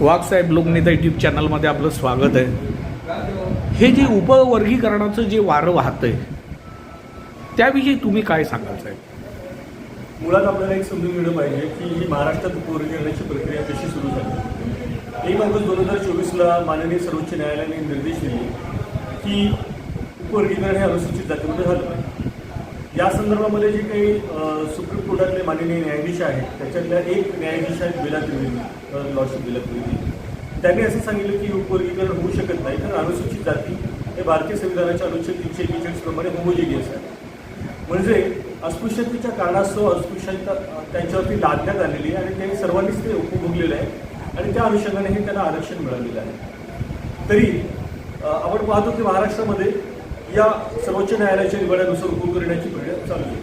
वाघसाहेब लोकनेता YouTube चॅनलमध्ये आपलं स्वागत आहे। हे जे उपवर्गीकरणाचं जे वारं वाहतंय त्याविषयी तुम्ही काय सांगाल साहेब? मुळात आपल्याला एक समजून घेणं पाहिजे की ही महाराष्ट्रात उपवर्गीकरणाची प्रक्रिया कशी सुरू झाली। 1 ऑगस्ट 2024ला माननीय सर्वोच्च न्यायालयाने निर्देश दिले की उपवर्गीकरण हे अनुसूचित जातीमध्ये झालं पाहिजे। या संदर्भामध्ये जे काही सुप्रीम कोर्टातले माननीय न्यायाधीश आहेत त्याच्यातल्या एक न्यायाधीश आहेत बेला त्रिवेदी, लॉर्डशिप बेला त्रिवेदी, त्यांनी असं सांगितलं की उपवर्गीकरण होऊ शकत नाही कारण अनुसूचित जाती हे भारतीय संविधानाच्या अनुच्छेद 341 प्रमाणे होमोजिनियस आहे। म्हणजे अस्पृश्यतेच्या कारणास्तव अस्पृश्यता त्यांच्यावरती लादण्यात आलेली आहे आणि ते सर्वांनीच ते उपभोगलेलं आहे आणि त्या अनुषंगाने हे त्यांना आरक्षण मिळालेलं आहे। तरी आपण पाहतो की महाराष्ट्रामध्ये या सर्वोच्च न्यायालयाच्या निवडानुसार उपवर्गीकरणाची प्रक्रिया चालू आहे।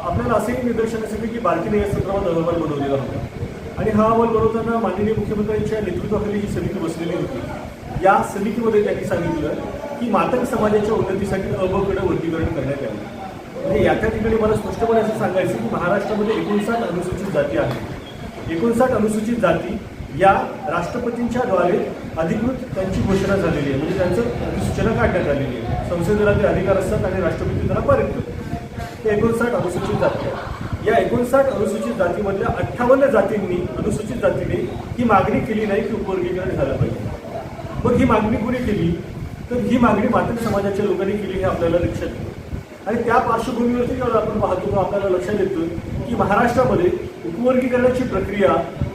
आपल्याला असेही निदर्शनास येते की बार्टीने या संदर्भात अहवाल बनवलेला होता आणि हा अहवाल बनवताना माननीय मुख्यमंत्र्यांच्या नेतृत्वाखाली ही समिती बसलेली होती। या समितीमध्ये त्यांनी सांगितलं की मातंग समाजाच्या उन्नतीसाठी अ ब कडे वर्गीकरण करण्यात यावे। म्हणजे या त्या ठिकाणी मला स्पष्टपणे असं सांगायचं की महाराष्ट्रामध्ये 59 अनुसूचित जाती आहेत। 59 अनुसूचित जाती या राष्ट्रपतींच्या द्वारे अधिकृत त्यांची घोषणा झालेली आहे, म्हणजे त्यांचं अधिसूचना काढण्यात आलेली आहे। संसदेला ते अधिकार असतात आणि राष्ट्रपती त्यांना पारित करतात। ते 59 अनुसूचित जाती आहेत। या 59 अनुसूचित जातीमधल्या 58 जातींनी अनुसूचित जातीने ही मागणी केली नाही की उपवर्गीकरण झालं पाहिजे। मग ही मागणी कोणी केली तर ही मागणी मातंग समाजाच्या लोकांनी केली हे आपल्याला लक्षात येतं आणि त्या पार्श्वभूमीवरती जेव्हा आपण पाहतो तो आपल्याला लक्षात येतो की महाराष्ट्रामध्ये उपवर्गीकरणाची प्रक्रिया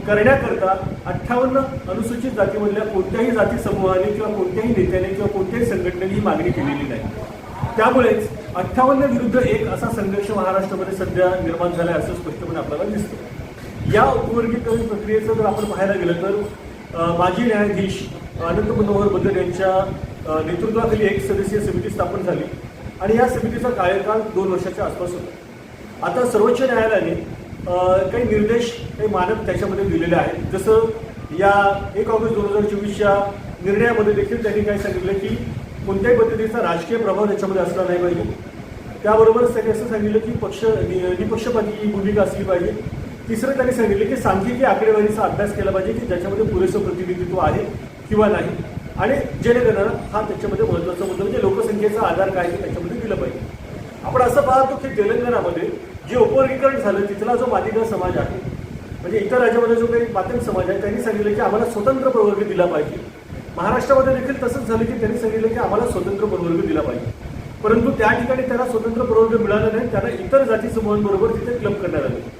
करण्याकरता 58 अनुसूचित जातीमधल्या कोणत्याही जाती समूहाने किंवा कोणत्याही नेत्याने किंवा कोणत्याही संघटनेने ही मागणी केलेली नाही। त्यामुळेच 58 विरुद्ध 1 असा संघर्ष महाराष्ट्रामध्ये सध्या निर्माण झाला आहे असं स्पष्टपणे आपल्याला दिसतं। या उपवर्गीकरण प्रक्रियेचं जर आपण पाहायला गेलं तर माजी न्यायाधीश अनंत मनोहर बदर यांच्या नेतृत्वाखाली एक सदस्यीय समिती स्थापन झाली आणि या समितीचा कार्यकाळ 2 वर्षाच्या आसपास होता। आता सर्वोच्च न्यायालयाने काही निर्देश काही मानक त्याच्यामध्ये दिलेले आहेत। जसं या 1 ऑगस्ट 2024च्या निर्णयामध्ये देखील त्यांनी काय सांगितलं की कोणत्याही पद्धतीचा राजकीय प्रभाव त्याच्यामध्ये असला नाही पाहिजे। त्याबरोबरच त्यांनी असं सांगितलं की निपक्षपाती भूमिका असली पाहिजे। तिसरं त्यांनी सांगितलं की सांख्यिकी आकडेवारीचा अभ्यास केला पाहिजे की ज्याच्यामध्ये पुरेसं प्रतिनिधित्व आहे किंवा नाही आणि जेणेकरून हा त्याच्यामध्ये महत्त्वाचा मुद्दा म्हणजे लोकसंख्येचा आधार काय ते त्याच्यामध्ये दिलं पाहिजे। आपण असं पाहतो की तेलंगणामध्ये जे उपवर्गीकरण झालं तिथला जो मादिगा समाज आहे म्हणजे इतर राज्यामध्ये जो काही मातंग समाज आहे त्यांनी सांगितलं की आम्हाला स्वतंत्र प्रवर्ग दिला पाहिजे। महाराष्ट्रामध्ये देखील तसंच झालं की त्यांनी सांगितलं की आम्हाला स्वतंत्र प्रवर्ग दिला पाहिजे, परंतु त्या ठिकाणी त्यांना स्वतंत्र प्रवर्ग मिळाला नाही, त्यांना इतर जाती समूहांबरोबर तिथे क्लब करण्यात आले।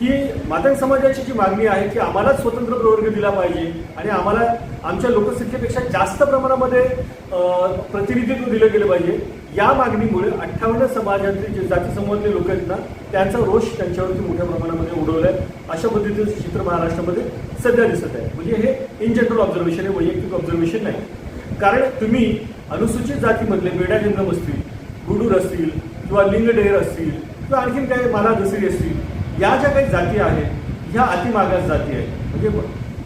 ही मातंग समाजाची जी मागणी आहे की आम्हाला स्वतंत्र प्रवर्ग दिला पाहिजे आणि आम्हाला आमच्या लोकसंख्येपेक्षा जास्त प्रमाणामध्ये प्रतिनिधित्व दिलं गेलं पाहिजे, या मागणीमुळे 58 समाजातले जे जाती समूहातले लोक आहेत ना त्यांचा रोष त्यांच्यावरती मोठ्या प्रमाणामध्ये उडवलाय अशा पद्धतीचं चित्र महाराष्ट्रामध्ये सध्या दिसत आहे। म्हणजे हे इन जनरल ऑब्झर्वेशन आहे, वैयक्तिक ऑब्झर्वेशन नाही। कारण तुम्ही अनुसूचित जातीमधले बेडा जंगम असतील, गुडूर असतील किंवा लिंगडेर असतील किंवा आणखीन काही माला दसरी असतील, या ज्या काही जाती आहेत ह्या अतिमागास जाती आहेत। म्हणजे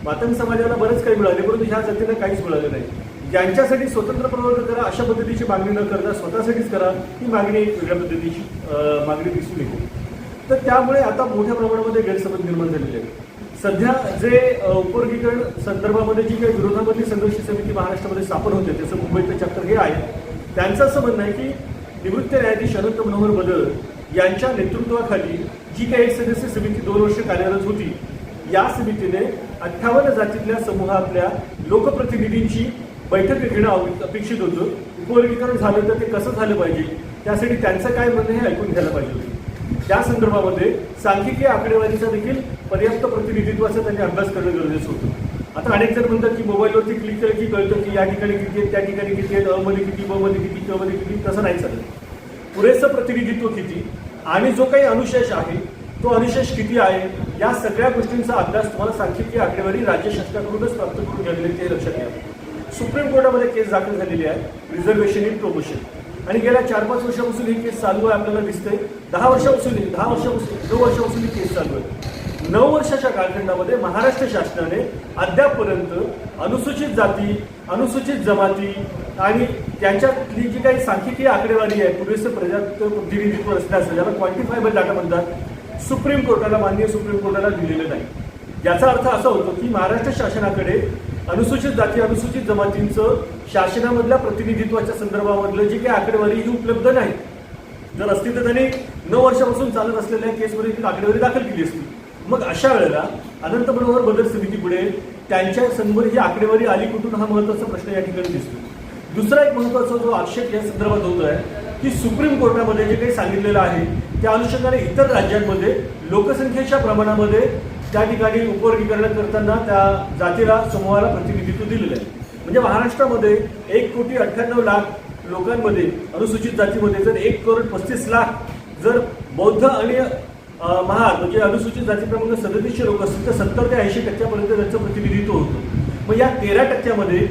मातंग समाजाला बरंच काही मिळाले परंतु ह्या जातीला काहीच मिळालं नाही। ज्यांच्यासाठी स्वतंत्र प्रवर्ग करा अशा पद्धतीची मागणी न करता स्वतःसाठीच करा ही मागणी एक वेगळ्या पद्धतीची मागणी दिसून येते। तर त्यामुळे आता मोठ्या प्रमाणामध्ये गैरसमज निर्माण झालेले आहे। सध्या जे उपवर्गीकरण संदर्भामध्ये जी काही विरोधामधली संघर्ष समिती महाराष्ट्रामध्ये स्थापन होते त्याचं मुंबईचं चॅप्टर हे आहे, त्यांचं असं म्हणणं आहे की निवृत्त न्यायाधीश अनंत मनोहर बदर यांच्या नेतृत्वाखाली जी काही एक सदस्य समिती 2 वर्ष कार्यरत होती या समितीने 58 जातीतल्या समूहातल्या लोकप्रतिनिधींची बैठक घेणं अपेक्षित होतं। उपवर्गीकरण झालं तर ते कसं झालं पाहिजे त्यासाठी त्यांचं काय म्हणणं हे ऐकून घ्यायला पाहिजे होतं। त्या संदर्भामध्ये सांख्यिकी आकडेवारीचा देखील पर्याप्त प्रतिनिधित्वाचा त्यांनी अभ्यास करणं गरजेचं होतं। आता अनेक जण म्हणतात की मोबाईलवरती क्लिक केलं की कळतं की या ठिकाणी किती आहेत, त्या ठिकाणी किती आहेत, अ मध्ये किती, ब मध्ये किती, क मध्ये किती, तसं नाही चालत। पुरेसं प्रतिनिधित्व किती आणि जो काही अनुशेष आहे तो अनुशेष किती आहे या सगळ्या गोष्टींचा अभ्यास तुम्हाला सांख्यिकी आकडेवारी राज्य शासनाकडूनच प्राप्त करून घ्यावे ते लक्षात घ्या। सुप्रीम कोर्टामध्ये केस दाखल झालेली आहे रिझर्वेशन इन प्रमोशन आणि गेल्या 4-5 वर्षापासून ही केस चालू आहे आपल्याला दिसते। 10 वर्षापासून 9 वर्षापासून ही केस चालू आहे। 9 वर्षाच्या कालखंडामध्ये महाराष्ट्र शासनाने अद्यापपर्यंत अनुसूचित जाती, अनुसूचित जमाती आणि त्यांच्यातली जी काही सांख्यिकीय आकडेवारी आहे पुरेसं पर्याप्त प्रतिनिधित्व असण्याचं ज्याला क्वांटिफायबल डाटा म्हणतात सुप्रीम कोर्टाला माननीय सुप्रीम कोर्टाला दिलेलं नाही। याचा अर्थ असा होतो की महाराष्ट्र शासनाकडे अनुसूचित जाती अनुसूचित जमातींचं शासनामधल्या प्रतिनिधित्वाच्या संदर्भामधलं जी काही आकडेवारी ही उपलब्ध नाही. जर असती तर त्यांनी 9 वर्षापासून चालत असलेल्या केसमध्ये ती आकडेवारी दाखल केली असती. मग अशा वेळेला अनंत मनोहर बदल समितीपुढे त्यांच्या समोर ही आकडेवारी आली कुठून हा महत्त्वाचा प्रश्न या ठिकाणी दिसतो. दुसरा एक महत्त्वाचा जो आक्षेप या संदर्भात होतो आहे की सुप्रीम कोर्टामध्ये जे काही सांगितलेलं आहे त्या अनुषंगाने इतर राज्यांमध्ये लोकसंख्येच्या प्रमाणामध्ये त्या ठिकाणी उपवर्गीकरण करताना त्या जातीला समूहाला प्रतिनिधित्व दिलेलं आहे. म्हणजे महाराष्ट्रामध्ये 1,98,00,000 लोकांमध्ये अनुसूचित जातीमध्ये जर 1,35,00,000 जर बौद्ध आणि महार म्हणजे अनुसूचित जाती क्रमांक 37 लोक असतील तर 70 ते 80% त्यांचं प्रतिनिधित्व होतं. मग या 13%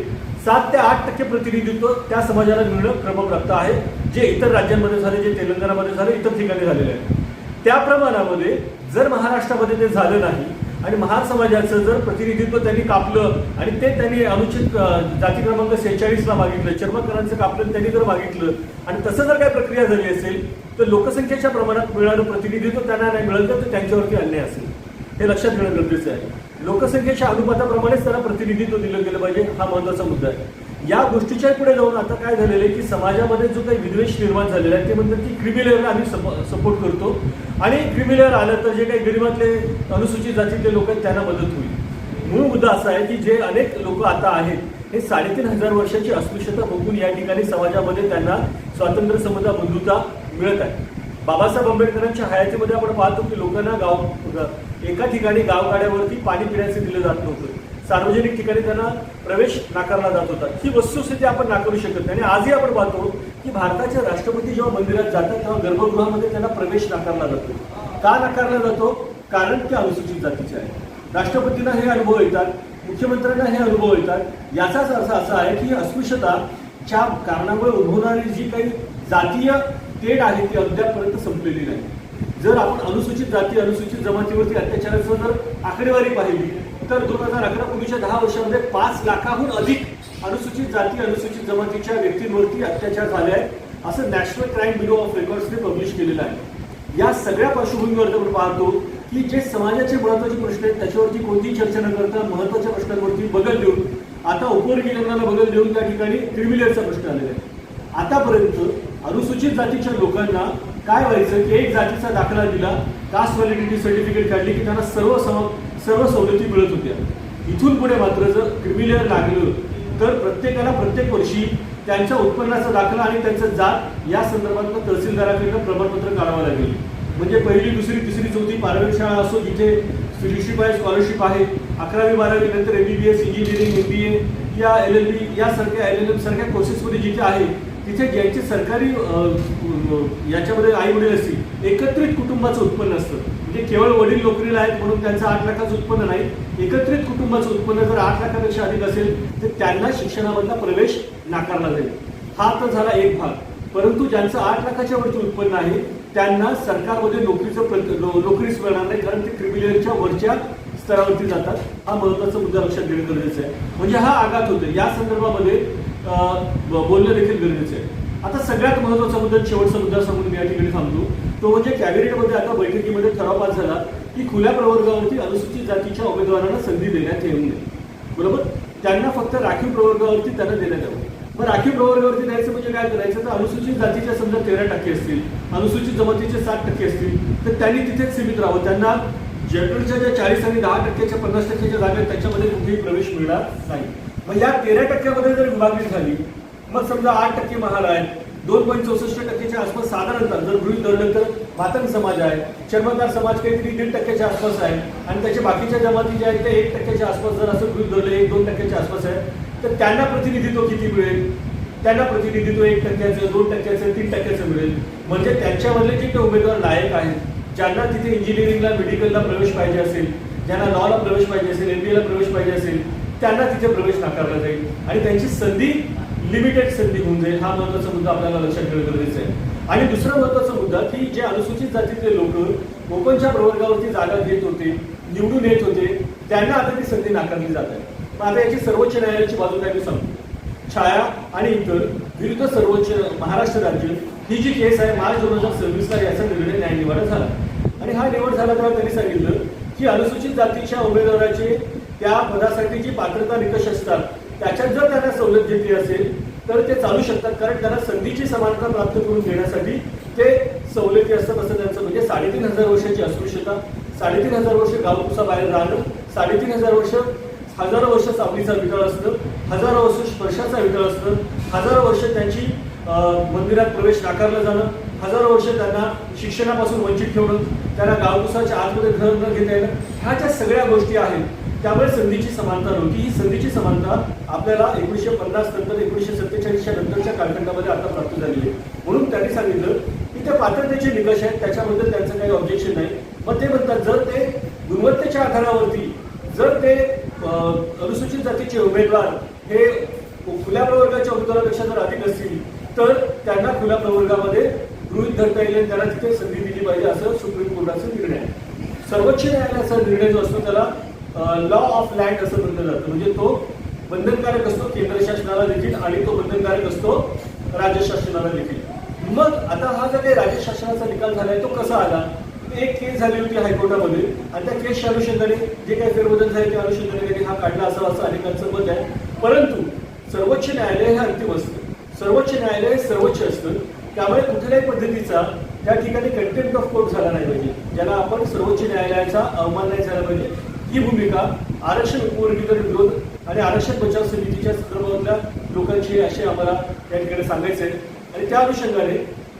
7 ते 8% प्रतिनिधित्व त्या समाजाला मिळणं क्रमप्राप्त आहे, जे इतर राज्यांमध्ये झाले, जे तेलंगणामध्ये झाले, इतर ठिकाणी झालेले आहे. त्या प्रमाणामध्ये जर महाराष्ट्रामध्ये ते झालं नाही आणि महार समाजाचं जर प्रतिनिधित्व त्यांनी कापलं आणि ते त्यांनी अनुचित जाती क्रमांक 46ला मागितलं, चर्मकारांचं कापलं त्यांनी जर मागितलं आणि तसं जर काही प्रक्रिया झाली असेल तर लोकसंख्येच्या प्रमाणात मिळणारं प्रतिनिधित्व त्यांना नाही मिळालं तर त्यांच्यावरती अन्याय असेल. हे लक्षात घेणं गरजेचं आहे. लोकसंख्येच्या अनुपाताप्रमाणेच त्यांना प्रतिनिधित्व दिलं गेलं पाहिजे, हा महत्त्वाचा मुद्दा आहे. या गोष्टीच्या पुढे जाऊन आता काय झालेलं आहे की समाजामध्ये जो काही विद्वेष निर्माण झालेला आहे ते म्हणतात की क्रिमिलेअरला आम्ही सपोर्ट करतो आणि क्रिमिलेअर आलं तर जे काही गरिबातले अनुसूचित जातीतले लोक आहेत त्यांना मदत होईल. मूळ मुद्दा असा आहे की जे अनेक लोक आता आहेत हे 3,500 वर्षाची अस्पृश्यता भोगून या ठिकाणी समाजामध्ये त्यांना स्वातंत्र्य समता बंधुता मिळत आहे. बाबासाहेब आंबेडकरांच्या हयातीमध्ये आपण पाहतो की लोकांना एका ठिकाणी गावगाड्यावरती पाणी पिण्याचे दिलं जात नव्हतं. सार्वजनिक ठिकाणी त्यांना प्रवेश नाकारला जात होता. ही वस्तुस्थिती आपण नाकारू शकत नाही. आणि आजही आपण पाहतो की भारताचे राष्ट्रपती जेव्हा मंदिरात जातात तेव्हा गर्भगृहामध्ये त्यांना प्रवेश नाकारला जातो. का नाकारला जातो? कारण ते अनुसूचित जातीचे आहे. राष्ट्रपतींना हे अनुभव येतात, मुख्यमंत्र्यांना हे अनुभव येतात. याचाच अर्थ असा आहे की अस्पृश्यताच्या कारणामुळे उद्भवणारी जी काही जातीय तेढ आहे ती अद्यापपर्यंत संपलेली नाही. जर आपण अनुसूचित जाती अनुसूचित जमातीवरती अत्याचाराचं जर आकडेवारी पाहिली तर 2011 पूर्वीच्या 10 वर्षामध्ये 5 लाखाहून अधिक अनुसूचित जाती अनुसूचित जमातीच्या व्यक्तींवरती अत्याचार झाले आहेत असं नॅशनल क्राईम ब्युरो ऑफ रेकॉर्ड्सने पब्लिश केलेलं आहे. या सगळ्या पार्श्वभूमीवर आपण पाहतो की जे समाजाचे महत्त्वाचे प्रश्न आहेत त्याच्यावरती कोणतीही चर्चा न करता महत्त्वाच्या प्रश्नांवरती बगल देऊन आता उपवर्गीकरणाला बगल देऊन त्या ठिकाणी क्रिमिलेअरचा प्रश्न आलेला आहे. आतापर्यंत अनुसूचित जातीच्या लोकांना काय व्हायचं की एक जातीचा दाखला दिला, कास्ट व्हॅलिडिटी सर्टिफिकेट काढली की त्यांना सर्व सवलती मिळत होत्या. इथून पुढे मात्र जर क्रिमिलेअर लागलं तर प्रत्येकाला प्रत्येक वर्षी त्यांच्या उत्पन्नाचा दाखला आणि त्यांचं जात या संदर्भात तहसीलदाराकडनं प्रमाणपत्र काढावं लागेल. म्हणजे पहिली दुसरी तिसरी चौथी प्रायव्हेट शाळा असो जिथे फ्रीशिप आहे, स्कॉलरशिप आहे, 11वी 12वी नंतर MBBS, इंजिनिअरिंग, MBA या LLB यासारख्या LLM सारख्या कोर्सेसमध्ये जिथे आहे तिथे ज्यांचे सरकारी याच्यामध्ये आई वडील असतील एकत्रित कुटुंबाचं उत्पन्न असतं. म्हणजे केवळ वडील नोकरीला आहेत म्हणून त्यांचं 8 लाखाचं उत्पन्न नाही, एकत्रित कुटुंबाचं उत्पन्न जर 8 लाखापेक्षा अधिक असेल तर त्यांना शिक्षणामधला प्रवेश नाकारला जाईल. हा तर झाला एक भाग. परंतु ज्यांचं 8 लाखाच्या वरती उत्पन्न आहे त्यांना सरकारमध्ये नोकरीच मिळणार नाही, कारण ते क्रिमिलेअरच्या वरच्या स्तरावरती जातात. हा महत्त्वाचा मुद्दा लक्षात घेणं गरजेचं आहे. म्हणजे हा आघात होतो. या संदर्भामध्ये बोलणं देखील गरजेचं आहे. आता सगळ्यात महत्त्वाचा मुद्दा शेवटचा मुद्दा सांगून मी या ठिकाणी थांबतो. तो म्हणजे कॅबिनेटमध्ये आता बैठकीमध्ये ठराव पास झाला की खुल्या प्रवर्गावरती अनुसूचित जातीच्या उमेदवारांना संधी देण्यात येऊ नये. बरोबर, त्यांना फक्त राखीव प्रवर्गावरती त्यांना देण्यात यावं. मग राखीव प्रवर्गावरती द्यायचं म्हणजे काय करायचं तर अनुसूचित जातीच्या समजा 13% असतील, अनुसूचित जमातीचे 7% असतील तर त्यांनी तिथेच सीमित राहावं. त्यांना जनरलच्या ज्या 40 आणि 10%च्या 50%च्या जागा आहेत त्याच्यामध्ये कुठेही प्रवेश मिळणार नाही. मग या 13% जर विभागणी झाली मग समजा 8% महाल आहेत, 2.64% आसपास साधारणतः जर गृहीत धरलं तर मातंग समाज आहे, चर्मकार समाज काहीतरी 1.5% आसपास आहे आणि त्याच्या बाकीच्या जमाती ज्या आहेत त्या 1% आसपास जर असं गृहीत धरलं 1-2% आसपास आहे तर त्यांना प्रतिनिधित्व किती मिळेल? त्यांना प्रतिनिधित्व 1%, 2%, 3% मिळेल. म्हणजे त्यांच्यामधले जे काही उमेदवार लायक आहेत, ज्यांना तिथे इंजिनिअरिंगला मेडिकलला प्रवेश पाहिजे असेल, ज्यांना लॉला प्रवेश पाहिजे असेल, MBAला प्रवेश पाहिजे असेल त्यांना तिथे प्रवेश नाकारला जाईल आणि त्यांची संधी लिमिटेड संधी होऊन जाईल. हा महत्त्वाचा मुद्दा आपल्याला लक्षात घेणं गरजेचं आहे. आणि दुसरा महत्त्वाचा मुद्दा की जे अनुसूचित जातीतले लोक ओपनच्या प्रवर्गावरती जागा घेत होते, निवडून येत होते, त्यांना आता ती संधी नाकारली जात आहे. मग आता याची सर्वोच्च न्यायालयाची बाजू काय मी सांगतो. छाया आणि इतर विरुद्ध सर्वोच्च महाराष्ट्र राज्य ही जी केस आहे मार्च 2026ला याचा निर्णय न्यायनिवाडा झाला आणि हा निवड झाला तेव्हा त्यांनी सांगितलं की अनुसूचित जातीच्या उमेदवाराचे त्या पदासाठी जी पात्रता निकष असतात त्याच्यात जर त्यांना सवलत घेतली असेल तर ते चालू शकतात, कारण त्यांना संधीची समानता प्राप्त करून देण्यासाठी ते सवलती असतात असं त्यांचं म्हणजे 3,500 वर्षाची अस्पृश्यता, 3,500 वर्ष गावकुसाबाहेर राहणं, 3,500 वर्ष हजारो वर्ष सावलीचा विकाळ असणं, हजारो वर्ष स्पर्शाचा विकाळ असणं, हजारो वर्ष त्यांची मंदिरात प्रवेश नाकारलं जाणं, हजारो वर्ष त्यांना शिक्षणापासून वंचित ठेवणं, त्यांना गावकुसाच्या आतमध्ये घर न घेता येणं, ह्या ज्या सगळ्या गोष्टी आहेत त्यामुळे संधीची समानता नव्हती. ही संधीची समानता आपल्याला 1950 नंतर 1947च्या नंतरच्या कालखंडामध्ये आता प्राप्त झालेली आहे. म्हणून त्यांनी सांगितलं की ते पात्रतेचे निकष आहेत, त्याच्याबद्दल त्यांचं काही ऑब्जेक्शन नाही. मग ते म्हणतात जर ते गुणवत्तेच्या आधारावरती जर ते अनुसूचित जातीचे उमेदवार हे खुल्या प्रवर्गाच्या उमेदवारापेक्षा जर अधिक असतील तर त्यांना खुल्या प्रवर्गामध्ये गृहीत धरता येईल, त्यांना तिथे संधी दिली पाहिजे असं सुप्रीम कोर्टाचा निर्णय आहे. सर्वोच्च न्यायालयाचा निर्णय जो असतो त्याला लॉ ऑफ लँड असं म्हटलं जातं, म्हणजे तो बंधनकारक असतो केंद्र शासनाला देखील आणि तो बंधनकारक असतो राज्य शासनाला देखील. मग आता हा जो काही राज्य शासनाचा निकाल झालाय तो कसा आला? एक केस झाली होती हायकोर्टामध्ये आणि त्या केसच्या अनुषंगाने जे काही फेरबदल झाले त्या अनुषंगाने त्यांनी हा काढला असावा असं अनेकांचं मत आहे. परंतु सर्वोच्च न्यायालय हे अंतिम असतं, सर्वोच्च न्यायालय सर्वोच्च असतं, त्यामुळे कुठल्याही पद्धतीचा त्या ठिकाणी कंटेम्प्ट ऑफ कोर्ट झाला नाही पाहिजे, ज्याला आपण सर्वोच्च न्यायालयाचा अवमान नाही झाला पाहिजे. ही भूमिका आरक्षण उपवर्गीकरण विरोध आणि आरक्षण बचाव समितीच्या संदर्भातल्या लोकांची असे आम्हाला या ठिकाणी सांगायचं आहे. आणि त्या अनुषंगाने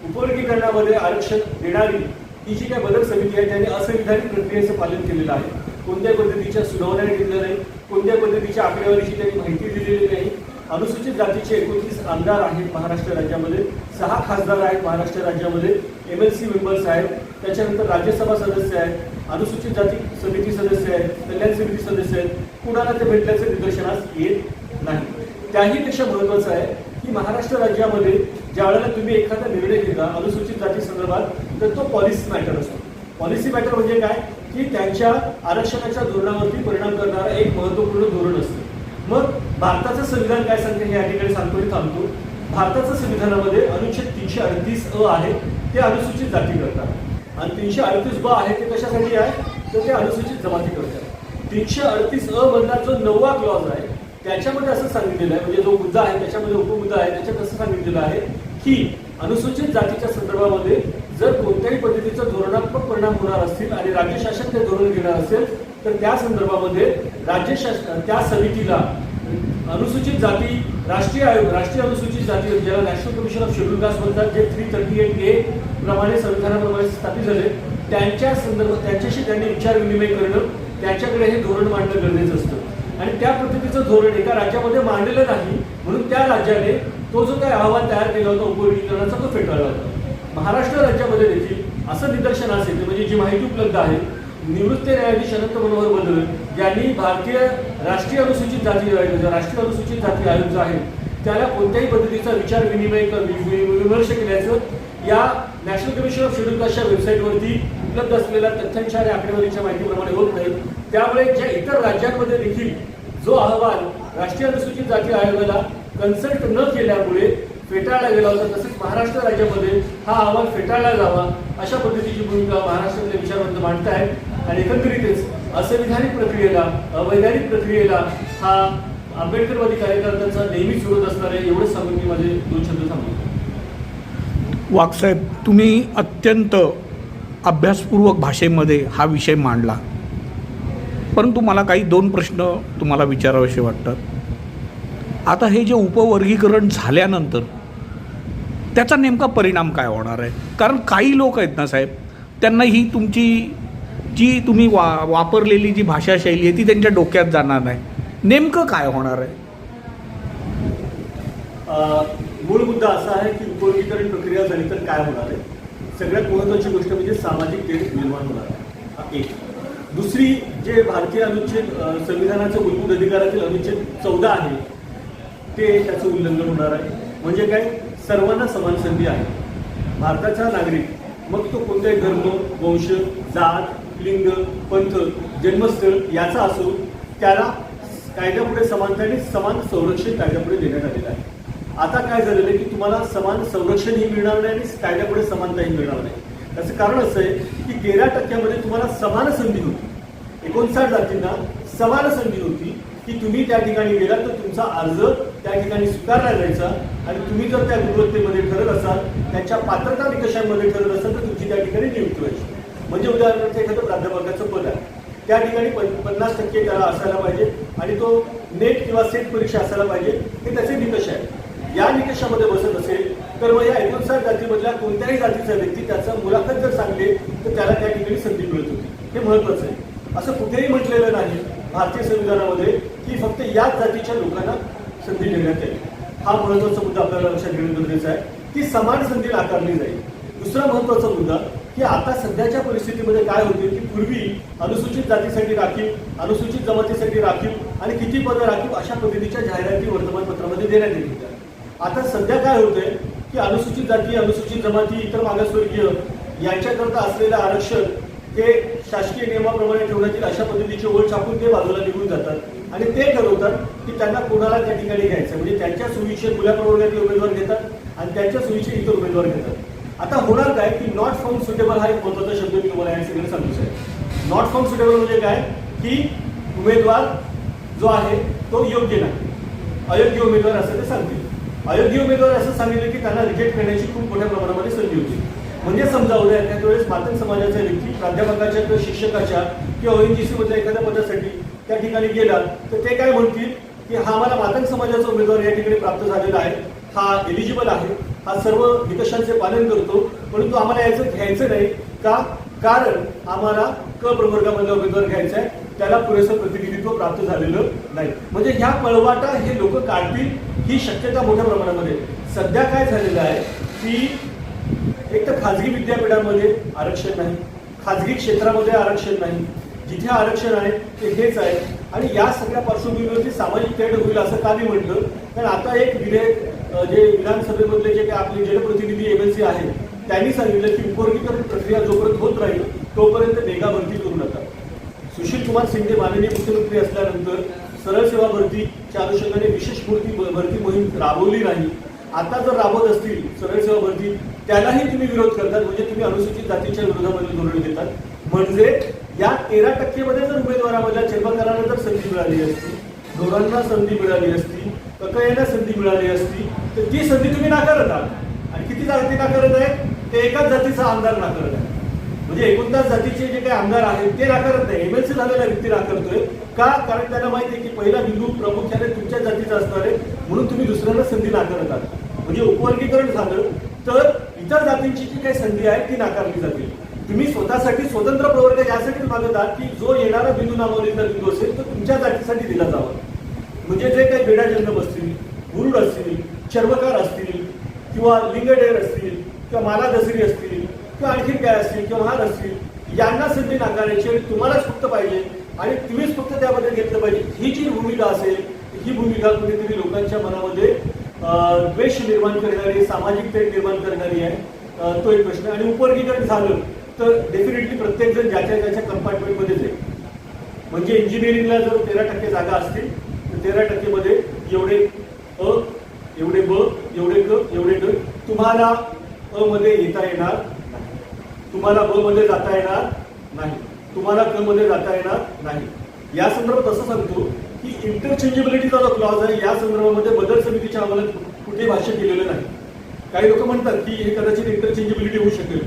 उपवर्गीकरणामध्ये आरक्षण देणारी ही जी काही बदल समिती आहे त्याने असंविधानिक प्रक्रियेचं पालन केलेलं आहे. कोणत्याही पद्धतीच्या सुनावण्या घेतल्या नाही, कोणत्याही पद्धतीच्या आकडेवारीची त्यांनी माहिती दिलेली नाही. अनुसूचित जातीचे 29 आमदार आहेत महाराष्ट्र राज्यामध्ये, 6 खासदार आहेत महाराष्ट्र राज्यामध्ये, MLC मेंबर्स आहेत, त्याच्यानंतर राज्यसभा सदस्य आहेत, अनुसूचित जाती समिती सदस्य आहेत, कल्याण समिती सदस्य आहेत. कुणाला ते भेटल्याचं निदर्शनास येत नाही. त्याहीपेक्षा महत्त्वाचं आहे की महाराष्ट्र राज्यामध्ये ज्या वेळेला तुम्ही एखादा निर्णय घेता अनुसूचित जाती संदर्भात तर तो पॉलिसी मॅटर असतो. पॉलिसी मॅटर म्हणजे काय की त्यांच्या आरक्षणाच्या धोरणावरती परिणाम करणारं एक महत्त्वपूर्ण धोरण असतं. मग भारताचं संविधान काय सांगते हे या ठिकाणी सांगतो आणि थांबतो. भारताच्या संविधानामध्ये अनुच्छेद 338 आहे ते अनुसूचित जाती करतात आणि 338 आहे ते कशासाठी आहे तर ते अनुसूचित जमाती करतात. 338 मधला जो 9वा क्लॉज आहे त्याच्यामध्ये असं सांगितलेलं आहे, म्हणजे जो मुद्दा आहे त्याच्यामध्ये उपमुद्दा आहे त्याच्यात असं सांगितलेलं आहे की अनुसूचित जातीच्या संदर्भामध्ये जर कोणत्याही पद्धतीचं धोरणात्मक परिणाम होणार असतील आणि राज्य शासन ते धोरण घेणार असेल तर त्या संदर्भामध्ये राज्य शासन त्या समितीला अनुसूचित जाती राष्ट्रीय आयोग, राष्ट्रीय अनुसूचित जाती ज्याला national commission of schedule caste म्हणतात, जे 338A प्रमाणे संविधानाप्रमाणे स्थापित झाले, त्यांच्या संदर्भात त्यांच्याशी त्यांनी विचार विनिमय करणं, त्यांच्याकडे हे धोरण मांडणं गरजेचं असतं. आणि त्या पद्धतीचं धोरण एका राज्यामध्ये मांडलेलं नाही म्हणून त्या राज्याने तो जो काही अहवाल तयार केला होता उपवर्गीकरणाचा तो फेटाळला होता. महाराष्ट्र राज्यामध्ये देखील असं निदर्शनास येते, म्हणजे जी माहिती उपलब्ध आहे, निवृत्त न्यायाधीश अनंत मनोहर बदल यांनी भारतीय राष्ट्रीय अनुसूचित जाती आयोग, राष्ट्रीय अनुसूचित जाती आयोग जो आहे त्याला कोणत्याही पद्धतीचा विचार विनिमय विमर्श केल्याचं या नॅशनल कमिशन ऑफ शेड्यूल कास्टच्या वेबसाईटवरती उपलब्ध असलेल्या तथ्यांच्या आणि आकडेवारीच्या माहितीप्रमाणे होत नाही. त्यामुळे ज्या इतर राज्यांमध्ये देखील जो अहवाल राष्ट्रीय अनुसूचित जाती आयोगाला कन्सल्ट न केल्यामुळे फेटाळला गेला होता, तसेच महाराष्ट्र राज्यामध्ये हा अहवाल फेटाळला जावा अशा पद्धतीची भूमिका महाराष्ट्रातले विचारवंत मांडत आहेत. आणि एकंदरीतच असंविधानिक प्रक्रियेला, अवैधानिक प्रक्रियेला हा आंबेडकरवादी कार्यकर्त्यांचा नेहमीच विरोध असणार आहे. एवढंच सांगून मी माझे 2 शब्द थांबवतो. वाघसाहेब, तुम्ही अत्यंत अभ्यासपूर्वक भाषेमध्ये हा विषय मांडला, परंतु मला काही 2 प्रश्न तुम्हाला विचारावेसे वाटतात. आता हे जे उपवर्गीकरण झाल्यानंतर त्याचा नेमका परिणाम काय होणार आहे? कारण काही लोक आहेत ना साहेब, त्यांना ही तुमची जी तुम्ही वापरलेली जी भाषाशैली आहे ती त्यांच्या डोक्यात जाणार नाही. नेमकं काय होणार आहे? मूळ मुद्दा असा आहे की उपवर्गीकरण प्रक्रिया झाली तर काय होणार आहे. सगळ्यात महत्त्वाची गोष्ट म्हणजे सामाजिक तेढ निर्माण होणार आहे. एक दुसरी जे भारतीय अनुच्छेद संविधानाच्या मूलभूत अधिकारातील अनुच्छेद 14 आहे ते त्याचं उल्लंघन होणार आहे. म्हणजे काय, सर्वांना समान संधी आहे. भारताचा नागरिक मग तो कोणताही धर्म, वंश, जात, लिंग, पंथ, जन्मस्थळ याचा असो त्याला कायद्यापुढे समानता आणि समान संरक्षण कायद्यापुढे देण्यात आलेलं आहे. आता काय झालेलं आहे की तुम्हाला समान संरक्षणही मिळणार नाही आणि कायद्यापुढे समानताही मिळणार नाही. त्याचं कारण असं आहे की 13% तुम्हाला समान संधी होती. 59 जातींना समान संधी होती की तुम्ही त्या ठिकाणी गेलात तर तुमचा अर्ज त्या ठिकाणी स्वीकारला जायचा आणि तुम्ही जर त्या गुणवत्तेमध्ये ठरत असाल, त्यांच्या पात्रता निकषांमध्ये ठरत असाल तर तुमची त्या ठिकाणी नियुक्ती व्हायची. म्हणजे उदाहरणार्थ एखादं प्राध्यापकाचं पद आहे, त्या ठिकाणी 50% त्याला असायला पाहिजे आणि तो नेट किंवा सेट परीक्षा असायला पाहिजे, हे त्याचे निकष आहेत. या निकषामध्ये बसत असेल तर मग या 59 जातीमधल्या कोणत्याही जातीचा व्यक्ती त्याचा मुलाखत जर सांगले तर त्याला त्या ठिकाणी संधी मिळत होती. हे महत्वाचं आहे. असं कुठेही म्हटलेलं नाही भारतीय संविधानामध्ये की फक्त याच जातीच्या लोकांना संधी देण्यात येईल. हा महत्वाचा मुद्दा आपल्याला लक्षात घेणं गरजेचं आहे की समान संधी नाकारली जाईल. दुसरा महत्वाचा मुद्दा की आता सध्याच्या परिस्थितीमध्ये काय होते की पूर्वी अनुसूचित जातीसाठी राखीव, अनुसूचित जमातीसाठी राखीव आणि किती पदं राखीव अशा पद्धतीच्या जाहिराती वर्तमानपत्रामध्ये देण्यात येत होत्या. आता सध्या काय होतंय की अनुसूचित जाती, अनुसूचित जमाती, इतर मागासवर्गीय यांच्याकरता असलेलं आरक्षण हे शासकीय नियमाप्रमाणे ठेवण्यात येईल अशा पद्धतीची ओळ छापून ते बाजूला निघून जातात आणि ते ठरवतात की त्यांना कोणाला त्या ठिकाणी घ्यायचं. म्हणजे त्यांच्या सोयीचे खुल्या प्रवर्गातले उमेदवार घेतात आणि त्यांच्या सोयीचे इतर उमेदवार घेतात. आता होणार काय की नॉट फाउंड सुटेबल हा एक महत्वाचा शब्द मी तुम्हाला या सगळं सांगू शकतो. नॉट फाउंड सुटेबल म्हणजे काय की उमेदवार जो आहे तो योग्य नाही, अयोग्य उमेदवार असं ते सांगतील. अयोग्य उमेदवार असं सांगितलं की त्यांना रिजेक्ट करण्याची खूप मोठ्या प्रमाणामध्ये संधी होती. म्हणजे समजा उद्या एखाद्या वेळेस मातंग समाजाचा व्यक्ती प्राध्यापकाच्या किंवा शिक्षकाच्या किंवा ONGC मधल्या एखाद्या पदासाठी त्या ठिकाणी गेला तर ते काय म्हणतील की हा मला मातंग समाजाचा उमेदवार या ठिकाणी प्राप्त झालेला आहे, हा एलिजिबल आहे, हा सर्व निकषांचे पालन करतो, परंतु आम्हाला याचं घ्यायचं नाही का, कारण आम्हाला क प्रवर्गामधला उमेदवार घ्यायचा आहे, त्याला पुरेसं प्रतिनिधित्व प्राप्त झालेलं नाही. म्हणजे ह्या पळवाटा हे लोक काढतील ही शक्यता मोठ्या प्रमाणामध्ये. सध्या काय झालेलं आहे की एक तर खाजगी विद्यापीठामध्ये आरक्षण नाही, खाजगी क्षेत्रामध्ये आरक्षण नाही, जिथे आरक्षण आहे ते हेच आहे. आणि या सगळ्या पार्श्वभूमीवरती सामाजिक तेढ होईल असं का मी म्हटलं, कारण आता एक विधेयक जे विधानसभेमधले जे काही आपले जनप्रतिनिधी MLC आहेत त्यांनी सांगितलं की उपवर्गीकरण प्रक्रिया जोपर्यंत होत राहील तोपर्यंत मेगा भरती करू नका. सुशील कुमार शिंदे माननीय मुख्यमंत्री असल्यानंतर सरळ सेवा भरतीच्या अनुषंगाने विशेष भरती मोहीम राबवली नाही. आता जर राबवत असतील सरळ सेवा भरती त्यालाही तुम्ही विरोध करतात. म्हणजे तुम्ही अनुसूचित जातीच्या विरोधामध्ये धोरण देतात. म्हणजे या 13% मध्ये जर उमेदवारामधल्या चर्मकारांना जर संधी मिळाली असती, दोघांना संधी मिळाली असती, ककयांना संधी मिळाली असती तर ती संधी तुम्ही नाकारत आहात. आणि किती जाती नाकारत आहे ते एकाच जातीचा आमदार नाकारत आहे. म्हणजे 49 जातीचे जे काही आमदार आहेत ते नाकारत नाही, MLC झालेला व्यक्ती नाकारतोय का, कारण त्यांना माहिती आहे की पहिला बिंदू प्रामुख्याने तुमच्या जातीचा असणार आहे म्हणून तुम्ही दुसऱ्यांना संधी नाकारत आहात. म्हणजे उपवर्गीकरण झालं तर इतर जातींची जी काही संधी आहे ती नाकारली जाते. तुम्ही स्वतःसाठी स्वतंत्र प्रवर्ग यासाठी मागत आहात की जो येणारा बिंदू नामवलीचा बिंदू असेल तो तुमच्या जातीसाठी दिला जावा. म्हणजे जे काही बेडा जन्म असतील, गुरुड असतील, चर्मकार असतील किंवा लिंगडेर असतील किंवा माला दसरी असतील किंवा आणखी काय असतील किंवा महार असतील यांना संधी नाकारायची आणि तुम्हालाच फक्त पाहिजे आणि तुम्हीच फक्त त्यामध्ये घेतलं पाहिजे, ही जी भूमिका असेल ही भूमिका कुठेतरी लोकांच्या मनामध्ये द्वेष निर्माण करणारी, सामाजिक तेढ निर्माण करणारी आहे. तो एक प्रश्न. आणि उपवर्गीकरण झालं तर डेफिनेटली प्रत्येक जण ज्याच्या त्याच्या कंपार्टमेंटमध्येच आहे. म्हणजे इंजिनिअरिंगला जर 13% जागा असतील तर 13% मध्ये एवढे अ, एवढे ब, एवढे क, एवढे ड. तुम्हाला अ मध्ये येता येणार नाही, तुम्हाला ब मध्ये जाता येणार नाही, तुम्हाला क मध्ये जाता येणार नाही. या संदर्भात असं सांगतो की इंटरचेंजेबिलिटीचा जो क्लॉज आहे या संदर्भामध्ये बदल समितीच्या अहवालात कुठे भाष्य केलेलं नाही. काही लोक म्हणतात की हे कदाचित इंटरचेंजेबिलिटी होऊ शकेल.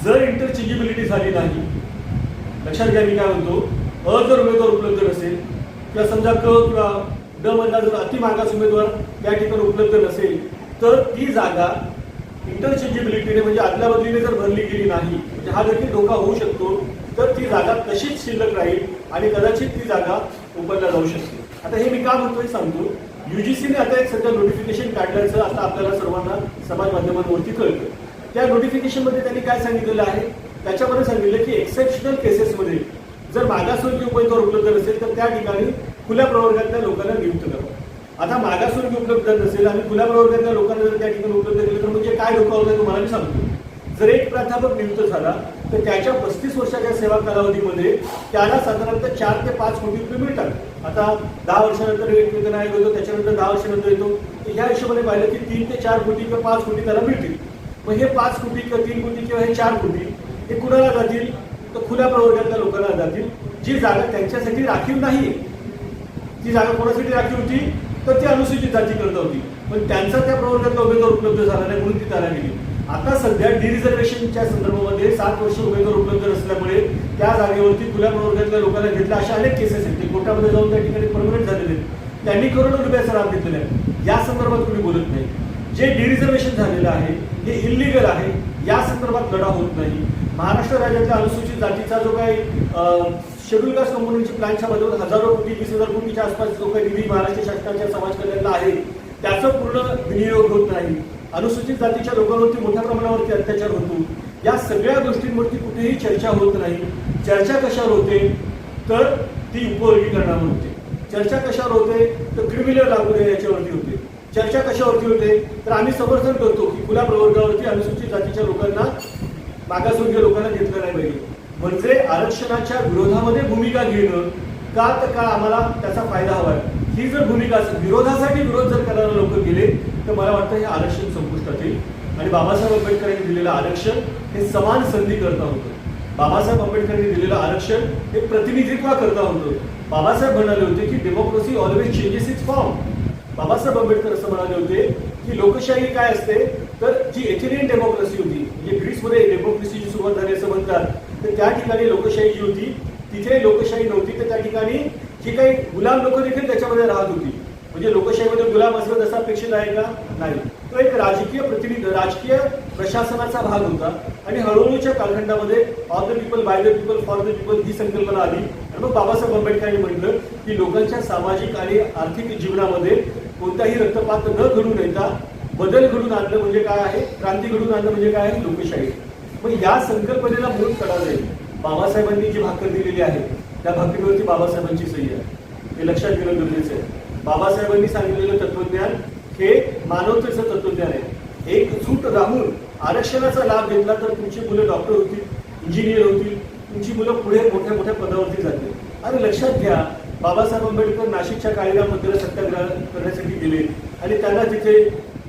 जर इंटरचेंजेबिलिटी झाली नाही, लक्षात घ्या मी काय म्हणतो, अ जर उमेदवार उपलब्ध नसेल किंवा समजा क किंवा ड मधला जर अतिमागास उमेदवार त्या ठिकाणी उपलब्ध नसेल तर ती जागा इंटरचेंजेबिलिटीने म्हणजे आदल्या बदलीने जर भरली गेली नाही, म्हणजे हा देखील धोका होऊ शकतो, तर ती जागा तशीच शिल्लक राहील आणि कदाचित ती जागा उभारल्या जाऊ शकते. आता हे मी का म्हणतोय सांगतो. UGCने आता एक सध्या नोटिफिकेशन काढल्याचं आता आपल्याला सर्वांना समाज माध्यमांवरती कळतं. त्या नोटिफिकेशनमध्ये त्यांनी काय सांगितलेलं आहे, त्याच्यामध्ये सांगितलं की एक्सेप्शनल केसेसमध्ये जर मागासवर्गीय उमेदवार उपलब्ध नसेल तर त्या ठिकाणी खुल्या प्रवर्गातल्या लोकांना नियुक्त करा. आता मागासवर्गीय उपलब्ध नसेल आणि खुल्या प्रवर्गातल्या लोकांना जर त्या ठिकाणी उपलब्ध केलं तर म्हणजे काय धोका होता तुम्हाला मी सांगतो. जर एक प्राध्यापक नियुक्त झाला तर त्याच्या 35 वर्षाच्या सेवा कालावधीमध्ये त्याला साधारणतः 4 ते 5 कोटी रुपये मिळतात. आता 10 वर्षानंतर एक वेतन आयोग येतो, त्याच्यानंतर 10 वर्षानंतर येतो. ह्या हिशोबाने पाहिलं की 3 ते 4 कोटी किंवा 5 कोटी त्याला मिळतील. मग हे 5 कोटी किंवा 3 कोटी किंवा हे 4 कोटी हे कुणाला जातील तर खुल्या प्रवर्गातल्या लोकांना जातील. जी जागा त्यांच्यासाठी राखीव नाही, ती जागा कोणासाठी राखीव होती तर ती अनुसूचित जाती करता होती, पण त्यांचा त्या प्रवर्गातला उमेदवार उपलब्ध झाला नाही म्हणून ती त्याला गेली. आता सध्या डिरिझर्वेशनच्या संदर्भामध्ये 7 वर्ष उमेदवार उपलब्ध नसल्यामुळे त्या जागेवरती खुल्या प्रवर्गातल्या लोकांना घेतलं, अशा अनेक केसेस आहेत. ते कोर्टामध्ये जाऊन त्या ठिकाणी परमनंट झालेले आहेत. त्यांनी करोडो रुपयाचा लाभ घेतलेला आहे. या संदर्भात कोणी बोलत नाही. जे डिरिझर्वेशन झालेलं आहे हे इलिगल आहे, या संदर्भात लढा होत नाही. महाराष्ट्र राज्यातल्या अनुसूचित जातीचा जो काही शेड्यूल कास्ट कंपोनेंटची प्लॅनच्या मधून हजारो कोटी 20,000 कोटीच्या आसपास जो काही निधी महाराष्ट्र शासनाच्या समाज कल्याणला आहे त्याचा पूर्ण विनियोग होत नाही. अनुसूचित जातीच्या लोकांवरती मोठ्या प्रमाणावरती अत्याचार होतो. या सगळ्या गोष्टींवरती कुठेही चर्चा होत नाही. चर्चा कशावर होते तर ती उपवर्गीकरणावर होते. चर्चा कशावर होते तर क्रिमिनल लागू नये याच्यावरती होते. चर्चा कशावरती होते तर आम्ही समर्थन करतो की खुल्या प्रवर्गावरती अनुसूचित जातीच्या लोकांना, मागासवर्गीय लोकांना घेतलं नाही पाहिजे. म्हणजे आरक्षणाच्या विरोधामध्ये भूमिका घेणं का तर का आम्हाला त्याचा फायदा हवाय, ही जर भूमिका असेल, विरोधासाठी विरोध जर करायला लोक गेले तर मला वाटतं हे आरक्षण संपुष्टात येईल. आणि बाबासाहेब आंबेडकरांनी दिलेलं आरक्षण हे समान संधी करता होतं. बाबासाहेब आंबेडकरांनी दिलेलं आरक्षण हे प्रतिनिधित्व करता होतं. बाबासाहेब म्हणाले होते की democracy always changes it's form. Babasaheb Ambedkar असं म्हणाले होते की लोकशाही काय असते तर जी एथेनियन डेमोक्रेसी होती, म्हणजे ग्रीसमध्ये डेमोक्रेसीची सुरुवात झाली असं म्हणतात, तर त्या ठिकाणी लोकशाही जी होती तिथे लोकशाही नव्हती, तर त्या ठिकाणी जी काही गुलाम लोक देखील त्याच्यामध्ये राहत होती. म्हणजे लोकशाहीमध्ये गुलाम असणं जसं अपेक्षित आहे का नाही, तो एक राजकीय प्रशासनाचा भाग होता. आणि हळूहळूच्या कालखंडामध्ये of the people, by the people, for the people ही संकल्पना आली. आणि मग बाबासाहेब आंबेडकरांनी म्हटलं की लोकांच्या सामाजिक आणि आर्थिक जीवनामध्ये कोणताही रक्तपात न घडून येता बदल घडून आणलं म्हणजे काय आहे, क्रांती घडून आणलं म्हणजे काय आहे, लोकशाही. मग या संकल्पनेला म्हणून कडा जाईल. बाबासाहेबांनी जी भाकर दिलेली आहे त्या भाकरीवरती बाबासाहेबांची सही आहे, हे लक्षात घेणं गरजेचं आहे. बाबासाहेबांनी सांगितलेलं तत्वज्ञान हे मानवतेचं तत्वज्ञान आहे. एकजूट राहून आरक्षणाचा लाभ घेतला तर तुमची मुलं डॉक्टर होतील, इंजिनियर होतील, तुमची मुलं पुढे मोठ्या मोठ्या पदावरती जातील. आणि लक्षात घ्या, बाबासाहेब आंबेडकर नाशिकच्या काळीला मंदिर सत्याग्रह करण्यासाठी गेले आणि त्यांना तिथे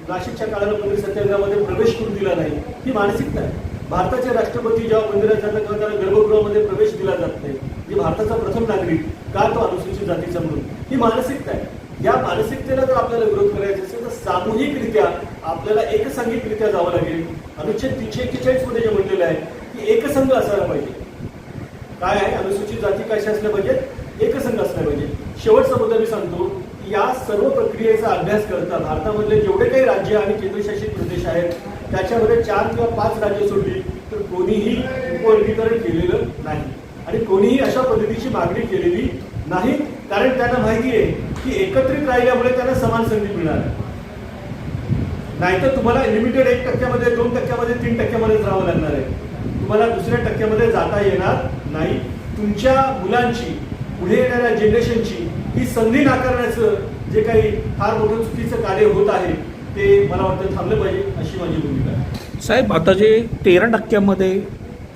नाशिकच्या काळाला मंदिर सत्याग्रहामध्ये प्रवेश करून दिला नाही, ही मानसिकता आहे. भारताचे राष्ट्रपती जेव्हा मंदिरात जातात तेव्हा त्याला गर्भगृहामध्ये प्रवेश दिला जात नाही, म्हणजे भारताचा प्रथम नागरिक का तो अनुसूचित जातीचा म्हणून, ही मानसिकता आहे. या मानसिकतेला जर आपल्याला विरोध करायचा असेल तर सामूहिकरित्या आपल्याला एकसंघिकरित्या जावं लागेल. अनुच्छेद 341 मध्ये जे म्हटलेलं आहे की एकसंघ असायला पाहिजे. काय आहे, अनुसूचित जाती कशा असल्या पाहिजेत, एकसंघ असल्या पाहिजे. शेवटचा मुद्दा मी सांगतो, या सर्व प्रक्रियेचा अभ्यास करता भारतामधले जेवढे काही राज्य आणि केंद्रशासित प्रदेश आहेत त्याच्यामध्ये 4 किंवा 5 राज्य सोडली तर कोणीही उपवर्गीकरण केलेलं नाही आणि कोणीही अशा पद्धतीची मागणी केलेली नाही. कारण त्यांना माहिती आहे की एकत्रित राहिल्यामुळे त्यांना समान संधी मिळणार आहे. नाहीतर तुम्हाला लिमिटेड 1% 2% 3% राहावं लागणार आहे. तुम्हाला दुसऱ्या टक्क्यामध्ये जाता येणार नाही. तुमच्या मुलांची, पुढे येणाऱ्या जनरेशनची ही संधी नाकारण्याचं जे काही फार मोठं चुकीचं कार्य होत आहे ते मला वाटतं थांबलं पाहिजे, अशी माझी भूमिका आहे. साहेब, आता जे 13%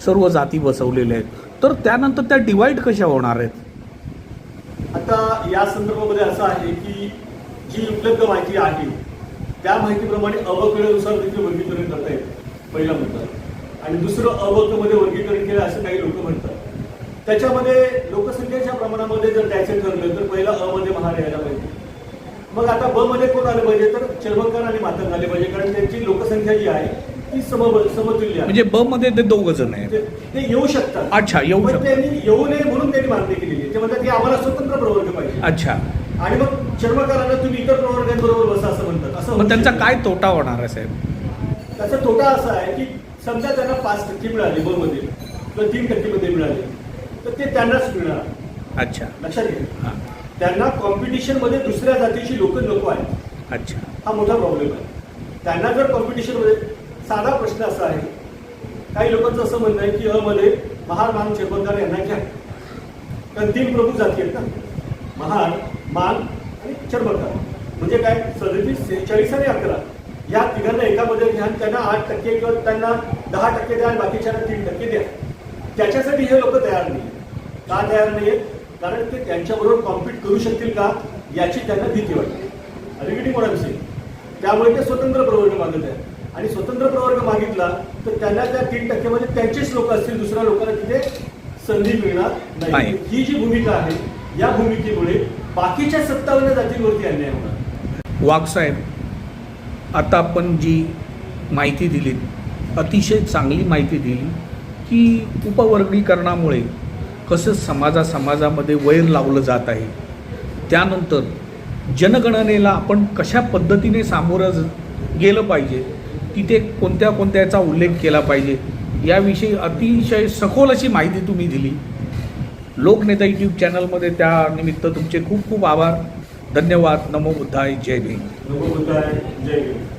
सर्व जाती बसवलेल्या आहेत तर त्यानंतर त्या डिवाइड कशा होणार आहेत? आता या संदर्भामध्ये असं आहे की जी उपलब्ध माहिती आहे त्या माहितीप्रमाणे अबकनुसार देखील वर्गीकरण करता येतं, पहिला मुद्दा. आणि दुसरं, अबकमध्ये वर्गीकरण केलं असं काही लोक म्हणतात. त्याच्यामध्ये लोकसंख्येच्या प्रमाणामध्ये जर द्यायचं ठरलं तर पहिला अ मध्ये महार यायला पाहिजे. मग आता ब मध्ये कोण आलं पाहिजे तर चर्मकार आणि मातंग आले पाहिजे, कारण त्यांची लोकसंख्या जी आहे ती समतुल्य आहे. म्हणजे ब मध्ये ते 2 जण आहेत, ते येऊ शकतात. अच्छा, येऊ शकतात. त्यांनी येऊ नये म्हणून त्यांनी मागणी केलेली आहे. ते म्हणतात की आम्हाला स्वतंत्र प्रवर्ग पाहिजे. अच्छा. आणि मग चर्मकारांना तुम्ही इतर प्रवर्गांबरोबर बसा असं म्हणतात. असं मग त्यांचा काय तोटा होणार आहे साहेब? त्याचा तोटा असा आहे की समजा त्यांना 5% मिळाले ब मध्ये किंवा 3% मध्ये मिळाले तर ते त्यांनाच मिळणार. अच्छा, लक्षात घ्या, त्यांना कॉम्पिटिशन मध्ये दुसऱ्या जातीची लोक नको आहेत. अच्छा, हा मोठा प्रॉब्लेम आहे. त्यांना जर कॉम्पिटिशन मध्ये, साधा प्रश्न असा आहे, काही लोकांचं असं म्हणणं आहे की अ मध्ये महार, मान, चर्मकार यांना घ्या, कारण 3 प्रमुख जाती आहेत ना, महार, मान आणि चर्मकार. म्हणजे काय, 37, 46 आणि 11 या तिघांना एकामध्ये घ्या, त्यांना 8% किंवा त्यांना 10% द्या आणि बाकीच्यांना 3% द्या. त्याच्यासाठी हे लोक तयार नाही. का तयार नाही आहेत? कारण ते त्यांच्याबरोबर कॉम्पीट करू शकतील का याची त्यांना भीती वाटते, अलिगिटी कोणाविषयी. त्यामुळे ते स्वतंत्र प्रवर्ग मागत आहेत. आणि स्वतंत्र प्रवर्ग मागितला तर त्यांना त्या 3% मध्ये त्यांचेच लोक असतील, दुसऱ्या लोकांना तिथे संधी मिळणार नाही. नाही. ही जी भूमिका आहे या भूमिकेमुळे बाकीच्या 57 जातींवरती अन्याय होणार. वाघसाहेब, आता आपण जी माहिती दिली, अतिशय चांगली माहिती दिली की उपवर्गीकरणामुळे कसं समाजामध्ये वैर लावलं जात आहे. त्यानंतर जनगणनेला आपण कशा पद्धतीने सामोरं गेलं पाहिजे, तिथे कोणत्या कोणत्याचा उल्लेख केला पाहिजे, याविषयी अतिशय सखोल अशी माहिती तुम्ही दिली. लोकनेता यूट्यूब चॅनलमध्ये त्यानिमित्त तुमचे खूप खूप आभार. धन्यवाद. नमो बुद्धाय. जय भीम. नमो बुद्धाय. जय भीम.